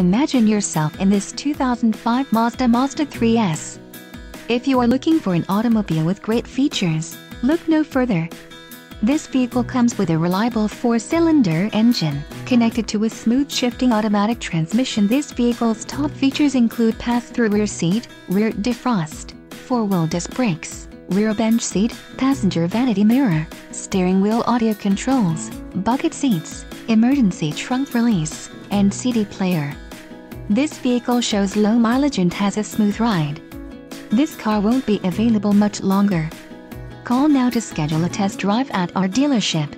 Imagine yourself in this 2005 Mazda 3S. If you are looking for an automobile with great features, look no further. This vehicle comes with a reliable 4-cylinder engine, connected to a smooth shifting automatic transmission. This vehicle's top features include pass-through rear seat, rear defrost, 4-wheel disc brakes, rear bench seat, passenger vanity mirror, steering wheel audio controls, bucket seats, emergency trunk release, and CD player. This vehicle shows low mileage and has a smooth ride. This car won't be available much longer. Call now to schedule a test drive at our dealership.